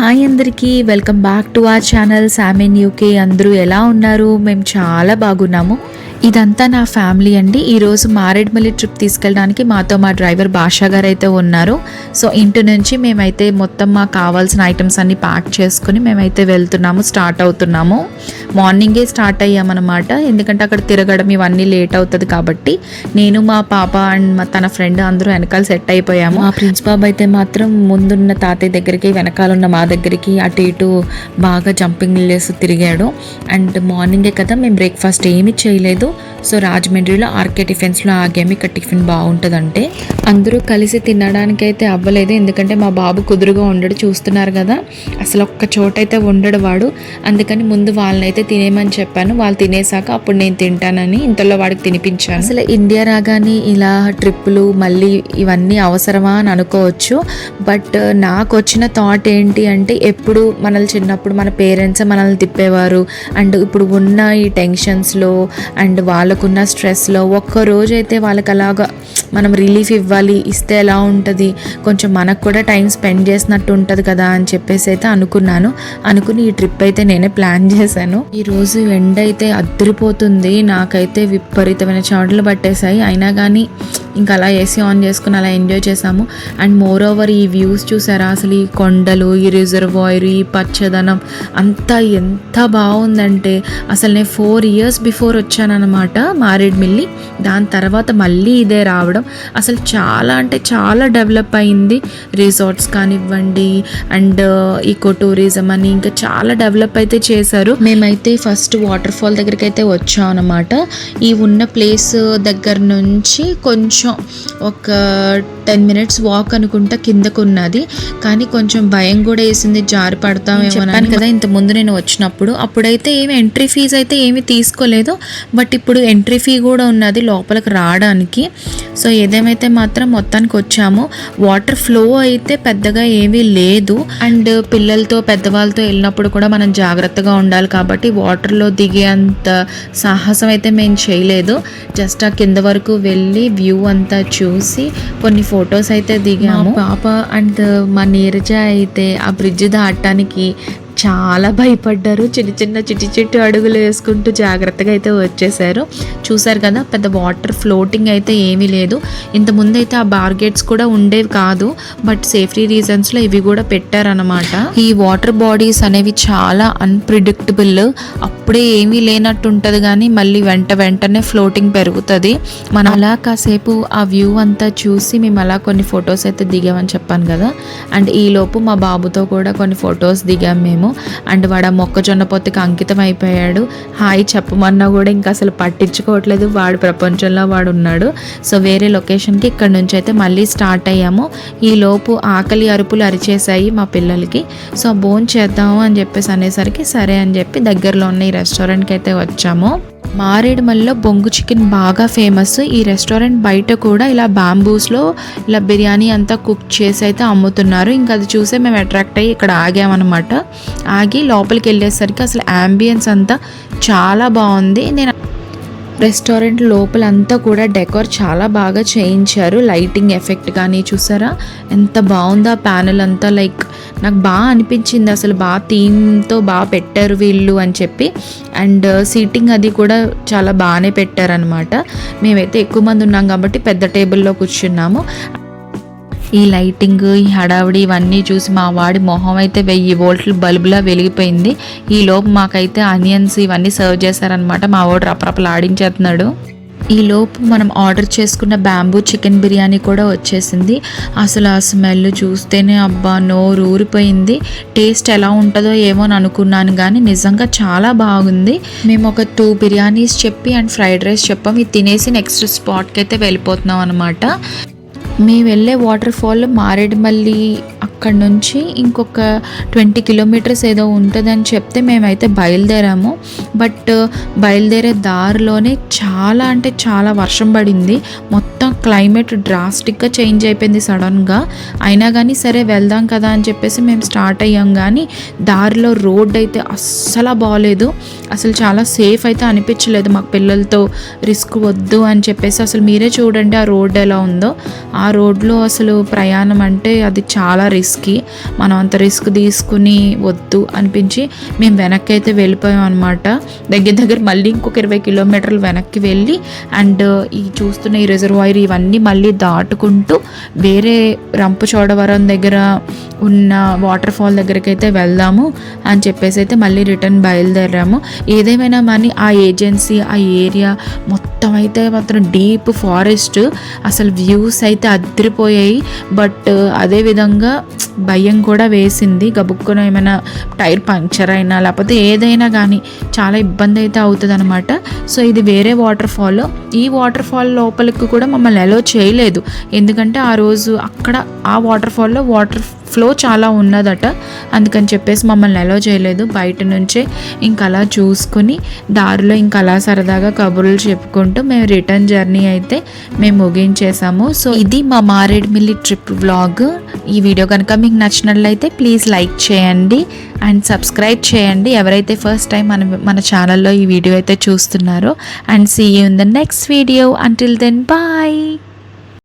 Hi అందరికీ, welcome back to our channel Sam in UK. అందరూ ఎలా ఉన్నారు? మేము చాలా బాగున్నాము. ఇదంతా నా ఫ్యామిలీ అండి. ఈరోజు మారేడుమల్లి ట్రిప్ తీసుకెళ్ళడానికి మాతో మా డ్రైవర్ భాషా గారు అయితే ఉన్నారు. సో ఇంటి నుంచి మేమైతే మొత్తం మాకు కావాల్సిన ఐటమ్స్ అన్ని ప్యాక్ చేసుకుని మేమైతే వెళ్తున్నాము, స్టార్ట్ అవుతున్నాము. మార్నింగే స్టార్ట్ అయ్యామన్నమాట, ఎందుకంటే అక్కడ తిరగడం ఇవన్నీ లేట్ అవుతుంది కాబట్టి. నేను మా పాప అండ్ తన ఫ్రెండ్ అందరూ వెనకాల సెట్ అయిపోయాము. మా ప్రిన్స్ బాబు అయితే మాత్రం ముందున్న తాతయ్య దగ్గరికి, వెనకాలన్న మా దగ్గరికి అటు ఇటు బాగా జంపింగ్ లేసి తిరిగాడు. అండ్ మార్నింగే కదా, మేము బ్రేక్ఫాస్ట్ ఏమీ చేయలేదు. సో రాజమండ్రిలో ఆర్కే టిఫిన్స్లో ఆగాము. ఇక్కడ టిఫిన్ బాగుంటుందంటే అందరూ కలిసి తినడానికి అయితే అవ్వలేదు, ఎందుకంటే మా బాబు కుదురుగా ఉండడు. చూస్తున్నారు కదా, అసలు ఒక్క చోట అయితే ఉండడు వాడు. అందుకని ముందు వాళ్ళనైతే తినేయమని చెప్పాను. వాళ్ళు తినేసాక అప్పుడు నేను తింటానని ఇంతలో వాడికి తినిపించాను. అసలు ఇండియా రాగానే ఇలా ట్రిప్పులు మళ్ళీ ఇవన్నీ అవసరమా అని అనుకోవచ్చు. బట్ నాకు వచ్చిన థాట్ ఏంటి అంటే, ఎప్పుడు మనల్ని చిన్నప్పుడు మన పేరెంట్స్ మనల్ని తిప్పేవారు. అండ్ ఇప్పుడు ఉన్న ఈ టెన్షన్స్లో అండ్ వాళ్ళకున్న స్ట్రెస్లో ఒక్కరోజు అయితే వాళ్ళకి అలాగా మనం రిలీఫ్ ఇస్తే ఎలా ఉంటుంది, కొంచెం మనకు కూడా టైం స్పెండ్ చేసినట్టు ఉంటుంది కదా అని చెప్పేసి అయితే అనుకుని ఈ ట్రిప్ అయితే నేనే ప్లాన్ చేశాను. ఈరోజు ఎండ అయితే అద్దరిపోతుంది. నాకైతే విపరీతమైన చెమటలు పట్టేశాయి. అయినా కానీ ఇంకా అలా ఏసీ ఆన్ చేసుకుని అలా ఎంజాయ్ చేసాము. అండ్ మోర్ ఓవర్ ఈ వ్యూస్ చూసారా, అసలు ఈ కొండలు, ఈ రిజర్వాయర్, ఈ పచ్చదనం అంతా ఎంత బాగుందంటే, అసలు నేను 4 years బిఫోర్ వచ్చానన్నమాట మారేడుమిల్లి. దాని తర్వాత మళ్ళీ ఇదే రావడం అసలు చాలా అంటే చాలా డెవలప్ అయింది. రిసార్ట్స్ కానివ్వండి అండ్ ఈకో టూరిజం అని ఇంకా చాలా డెవలప్ అయితే చేశారు. మేమైతే ఫస్ట్ వాటర్ ఫాల్ దగ్గరికి అయితే వచ్చాం అన్నమాట. ఈ ఉన్న ప్లేస్ దగ్గర నుంచి కొంచెం ఒక 10 minutes వాక్ అనుకుంటా కిందకు ఉన్నది. కానీ కొంచెం భయం కూడా వేసింది, జారి పడతామేమో కదా ఇంత ముందు నేను వచ్చినప్పుడు. అప్పుడైతే ఏమి ఎంట్రీ ఫీజు అయితే ఏమి తీసుకోలేదు, బట్ ఇప్పుడు ఎంట్రీ ఫీ కూడా ఉన్నది లోపలికి రావడానికి. సో ఏదేమైతే మాత్రం మొత్తానికి వచ్చాము. వాటర్ ఫ్లో అయితే పెద్దగా ఏమీ లేదు. అండ్ పిల్లలతో పెద్దవాళ్ళతో వెళ్ళినప్పుడు కూడా మనం జాగ్రత్తగా ఉండాలి కాబట్టి వాటర్లో దిగేంత సాహసం అయితే మేము చేయలేదు. జస్ట్ ఆ కింద వరకు వెళ్ళి వ్యూ అంతా చూసి కొన్ని ఫొటోస్ అయితే దిగాము. పాప అండ్ మా నీరజ అయితే ఆ బ్రిడ్జ్ దాటడానికి చాలా భయపడ్డారు. చిట్టి అడుగులు వేసుకుంటూ జాగ్రత్తగా అయితే వచ్చేసారు. చూసారు కదా, పెద్ద వాటర్ ఫ్లోటింగ్ అయితే ఏమీ లేదు. ఇంతకుముందు అయితే ఆ బార్గేట్స్ కూడా ఉండేవి కాదు, బట్ సేఫ్టీ రీజన్స్లో ఇవి కూడా పెట్టారనమాట. ఈ వాటర్ బాడీస్ అనేవి చాలా అన్ప్రిడిక్టబుల్. అప్పుడే ఏమీ లేనట్టు ఉంటుంది, కానీ మళ్ళీ వెంటనే ఫ్లోటింగ్ పెరుగుతుంది. మనం అలా కాసేపు ఆ వ్యూ అంతా చూసి మేము అలా కొన్ని ఫొటోస్ అయితే దిగామని చెప్పాను కదా. అండ్ ఈలోపు మా బాబుతో కూడా కొన్ని ఫొటోస్ దిగాం మేము. అండ్ వాడు ఆ మొక్కజొన్న పొత్తికి అంకితం అయిపోయాడు. హాయ్ చెప్పమన్నా కూడా ఇంకా అసలు పట్టించుకోవట్లేదు, వాడు ప్రపంచంలో వాడు ఉన్నాడు. సో వేరే లొకేషన్కి ఇక్కడ నుంచి అయితే మళ్ళీ స్టార్ట్ అయ్యాము. ఈ లోపు ఆకలి అరుపులు అరిచేసాయి మా పిల్లలకి. సో భోజనం చేద్దాము అని చెప్పేసి అనేసరికి సరే అని చెప్పి దగ్గరలో ఉన్న ఈ రెస్టారెంట్కి అయితే వచ్చాము. మారేడుమల్లిలో బొంగు చికెన్ బాగా ఫేమస్. ఈ రెస్టారెంట్ బయట కూడా ఇలా బ్యాంబూస్లో ఇలా బిర్యానీ అంతా కుక్ చేసి అయితే అమ్ముతున్నారు. ఇంకా అది చూసే మేము అట్రాక్ట్ అయ్యి ఇక్కడ ఆగామన్నమాట. ఆగి లోపలికి వెళ్ళేసరికి అసలు యాంబియన్స్ అంతా చాలా బాగుంది. నేను రెస్టారెంట్ లోపలంతా కూడా డెకోర్ చాలా బాగా చేయించారు. లైటింగ్ ఎఫెక్ట్ కానీ చూసారా ఎంత బాగుందో. ఆ ప్యానెల్ అంతా లైక్ నాకు బాగా అనిపించింది. అసలు బాగా థీమ్తో బాగా పెట్టారు వీళ్ళు అని చెప్పి. అండ్ సీటింగ్ అది కూడా చాలా బాగానే పెట్టారనమాట. మేమైతే ఎక్కువ మంది ఉన్నాం కాబట్టి పెద్ద టేబుల్లో కూర్చున్నాము. ఈ లైటింగ్, ఈ హడావిడి ఇవన్నీ చూసి మా వాడి మొహం అయితే 1000 volts బల్బులా వెలిగిపోయింది. ఈ లోపు మాకైతే ఆనియన్స్ ఇవన్నీ సర్వ్ చేశారనమాట. మా వాడు రపరపలు ఆడించేస్తున్నాడు. ఈ లోపు మనం ఆర్డర్ చేసుకున్న బ్యాంబూ చికెన్ బిర్యానీ కూడా వచ్చేసింది. అసలు ఆ స్మెల్ చూస్తేనే అబ్బా నోరు ఊరిపోయింది. టేస్ట్ ఎలా ఉంటుందో ఏమో అని అనుకున్నాను, కానీ నిజంగా చాలా బాగుంది. మేము ఒక 2 బిర్యానీస్ చెప్పి అండ్ ఫ్రైడ్ రైస్ చెప్పాం. ఇది తినేసి నెక్స్ట్ స్పాట్కి అయితే వెళ్ళిపోతున్నాం అనమాట. మేము వెళ్ళే వాటర్ ఫాల్ మారేడుమల్లి అక్కడ నుంచి ఇంకొక 20 kilometers ఏదో ఉంటుందని చెప్తే మేమైతే బయలుదేరాము. బట్ బయలుదేరే దారిలోనే చాలా అంటే చాలా వర్షం పడింది. మొత్తం క్లైమేట్ డ్రాస్టిక్గా చేంజ్ అయిపోయింది సడన్గా. అయినా కానీ సరే వెళ్దాం కదా అని చెప్పేసి మేము స్టార్ట్ అయ్యాం. కానీ దారిలో రోడ్ అయితే అస్సలు బాగలేదు. అసలు చాలా సేఫ్ అయితే అనిపించలేదు మాకు. పిల్లలతో రిస్క్ వద్దు అని చెప్పేసి అసలు మీరే చూడండి ఆ రోడ్ ఎలా ఉందో. ఆ రోడ్లో అసలు ప్రయాణం అంటే అది చాలా రిస్కీ. మనం అంత రిస్క్ తీసుకుని వద్దు అనిపించి మేము వెనక్కి అయితే వెళ్ళిపోయాం అనమాట. దగ్గర మళ్ళీ ఇంకొక 20 కిలోమీటర్లు వెనక్కి వెళ్ళి అండ్ ఈ చూస్తున్న ఈ రిజర్వాయర్ ఇవన్నీ మళ్ళీ దాటుకుంటూ వేరే రంపచోడవరం దగ్గర ఉన్న వాటర్ ఫాల్ దగ్గరికి అయితే వెళ్దాము అని చెప్పేసి అయితే మళ్ళీ రిటర్న్ బయలుదేరాము. ఏదేమైనా కానీ ఆ ఏజెన్సీ ఆ ఏరియా మొత్తం అయితే మాత్రం డీప్ ఫారెస్ట్, అసలు వ్యూస్ అయితే అదిరిపోయాయి. బట్ అదేవిధంగా భయం కూడా వేసింది, గబుక్కున ఏమైనా టైర్ పంక్చర్ అయినా లేకపోతే ఏదైనా కానీ చాలా ఇబ్బంది అయితే అవుతుంది అనమాట. సో ఇది వేరే వాటర్ ఫాల్. ఈ వాటర్ ఫాల్ లోపలికి కూడా మమ్మల్ని అలో చేయలేదు, ఎందుకంటే ఆ రోజు అక్కడ ఆ వాటర్ ఫాల్లో వాటర్ ఫ్లో చాలా ఉన్నదట, అందుకని చెప్పేసి మమ్మల్ని అలో చేయలేదు. బయట నుంచే ఇంక అలా చూసుకుని దారిలో ఇంక అలా సరదాగా కబుర్లు చెప్పుకుంటూ మేము రిటర్న్ జర్నీ అయితే మేము ముగించేసాము. సో ఇది మా మారేడుమిల్లి ట్రిప్ వ్లాగ్. ఈ వీడియో కనుక మీకు నచ్చినట్లయితే ప్లీజ్ లైక్ చేయండి అండ్ సబ్స్క్రైబ్ చేయండి ఎవరైతే ఫస్ట్ టైం మన ఛానల్లో ఈ వీడియో అయితే చూస్తున్నారో. And see you in the next video. Until then bye.